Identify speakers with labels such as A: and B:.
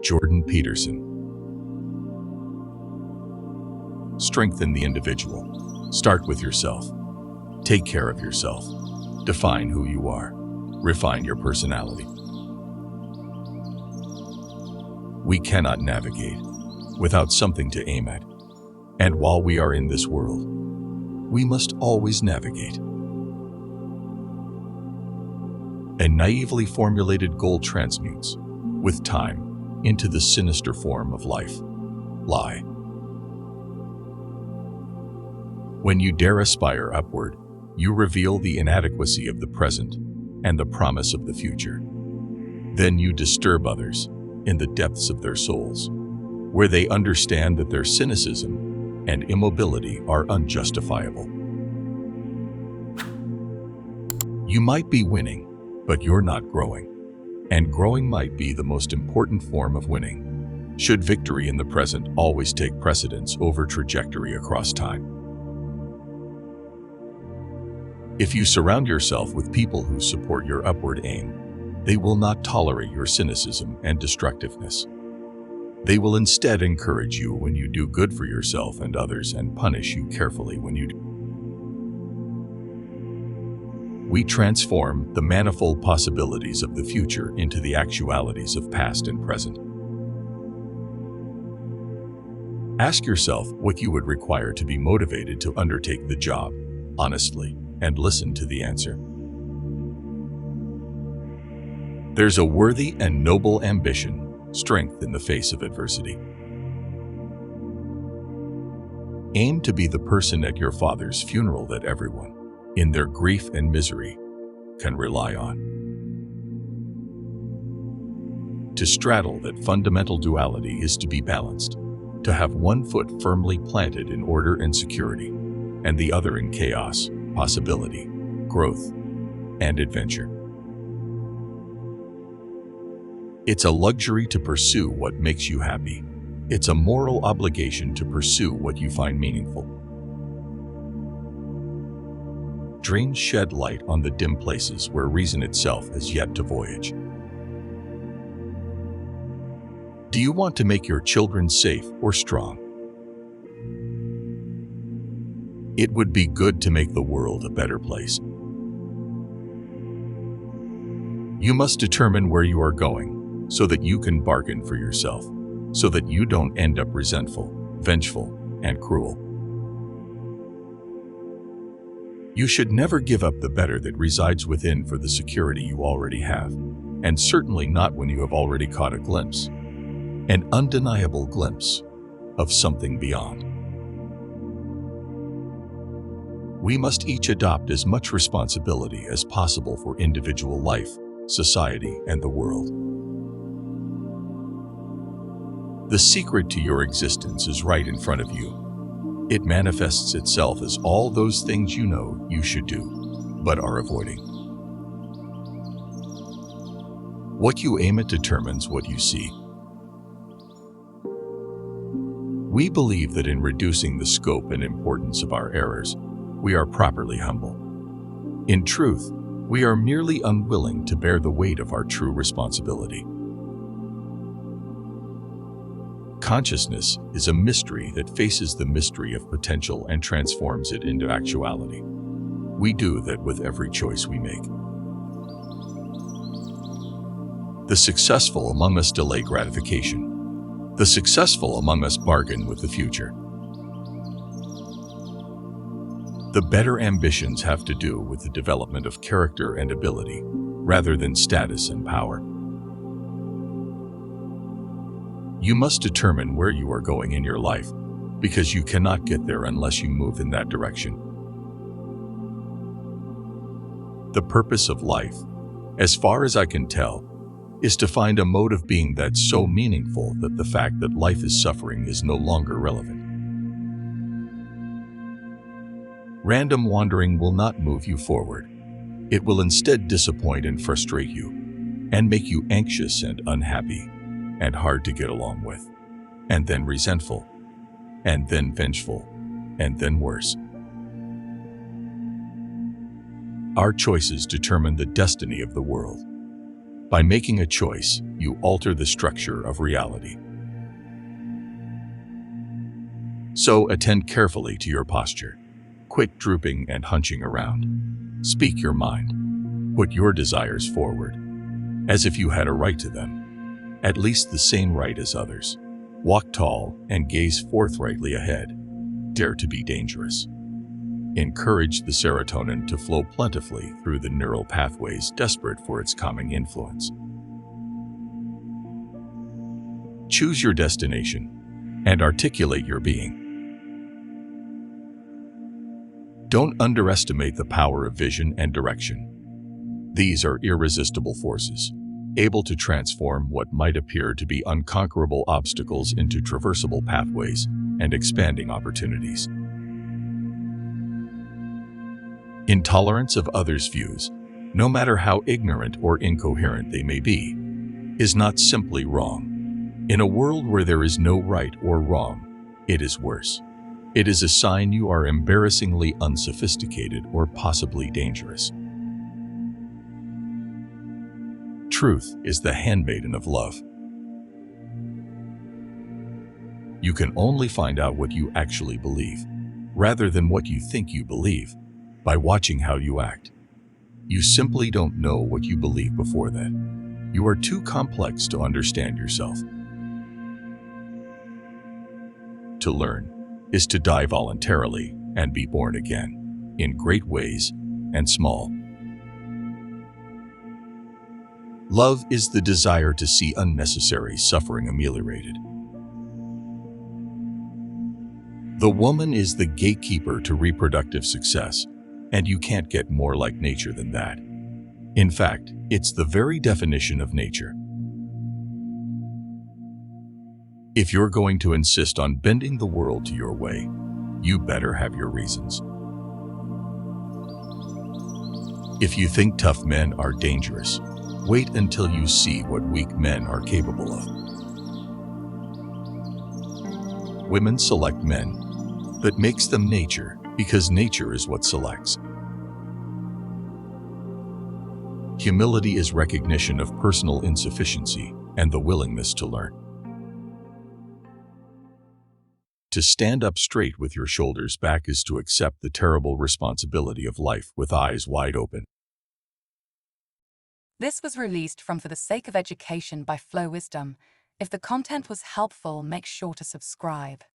A: Jordan Peterson. Strengthen the individual. Start with yourself. Take care of yourself. Define who you are. Refine your personality. We cannot navigate without something to aim at. And while we are in this world, we must always navigate. A naively formulated goal transmutes, with time, into the sinister form of life, lie. When you dare aspire upward, you reveal the inadequacy of the present and the promise of the future. Then you disturb others in the depths of their souls, where they understand that their cynicism and immobility are unjustifiable. You might be winning, but you're not growing. And growing might be the most important form of winning, should victory in the present always take precedence over trajectory across time. If you surround yourself with people who support your upward aim, they will not tolerate your cynicism and destructiveness. They will instead encourage you when you do good for yourself and others and punish you carefully when you do. We transform the manifold possibilities of the future into the actualities of past and present. Ask yourself what you would require to be motivated to undertake the job, honestly, and listen to the answer. There's a worthy and noble ambition, strength in the face of adversity. Aim to be the person at your father's funeral that everyone, in their grief and misery, can rely on. To straddle that fundamental duality is to be balanced, to have one foot firmly planted in order and security, and the other in chaos, possibility, growth, and adventure. It's a luxury to pursue what makes you happy. It's a moral obligation to pursue what you find meaningful. Dreams shed light on the dim places where reason itself has yet to voyage. Do you want to make your children safe or strong? It would be good to make the world a better place. You must determine where you are going so that you can bargain for yourself, so that you don't end up resentful, vengeful, and cruel. You should never give up the better that resides within for the security you already have, and certainly not when you have already caught a glimpse, an undeniable glimpse, of something beyond. We must each adopt as much responsibility as possible for individual life, society, and the world. The secret to your existence is right in front of you. It manifests itself as all those things you know you should do, but are avoiding. What you aim at determines what you see. We believe that in reducing the scope and importance of our errors, we are properly humble. In truth, we are merely unwilling to bear the weight of our true responsibility. Consciousness is a mystery that faces the mystery of potential and transforms it into actuality. We do that with every choice we make. The successful among us delay gratification. The successful among us bargain with the future. The better ambitions have to do with the development of character and ability, rather than status and power. You must determine where you are going in your life, because you cannot get there unless you move in that direction. The purpose of life, as far as I can tell, is to find a mode of being that's so meaningful that the fact that life is suffering is no longer relevant. Random wandering will not move you forward. It will instead disappoint and frustrate you, and make you anxious and unhappy, and hard to get along with, and then resentful, and then vengeful, and then worse. Our choices determine the destiny of the world. By making a choice, you alter the structure of reality. So attend carefully to your posture. Quit drooping and hunching around. Speak your mind. Put your desires forward, as if you had a right to them, at least the same right as others. Walk tall and gaze forthrightly ahead. Dare to be dangerous. Encourage the serotonin to flow plentifully through the neural pathways desperate for its calming influence. Choose your destination and articulate your being. Don't underestimate the power of vision and direction. These are irresistible forces, able to transform what might appear to be unconquerable obstacles into traversable pathways and expanding opportunities. Intolerance of others' views, no matter how ignorant or incoherent they may be, is not simply wrong. In a world where there is no right or wrong, it is worse. It is a sign you are embarrassingly unsophisticated or possibly dangerous. Truth is the handmaiden of love. You can only find out what you actually believe, rather than what you think you believe, by watching how you act. You simply don't know what you believe before that. You are too complex to understand yourself. To learn is to die voluntarily and be born again, in great ways and small. Love is the desire to see unnecessary suffering ameliorated. The woman is the gatekeeper to reproductive success, and you can't get more like nature than that. In fact, it's the very definition of nature. If you're going to insist on bending the world to your way, you better have your reasons. If you think tough men are dangerous, wait until you see what weak men are capable of. Women select men, but makes them nature, because nature is what selects. Humility is recognition of personal insufficiency and the willingness to learn. To stand up straight with your shoulders back is to accept the terrible responsibility of life with eyes wide open.
B: This was released from For the Sake of Education by Flow Wisdom. If the content was helpful, make sure to subscribe.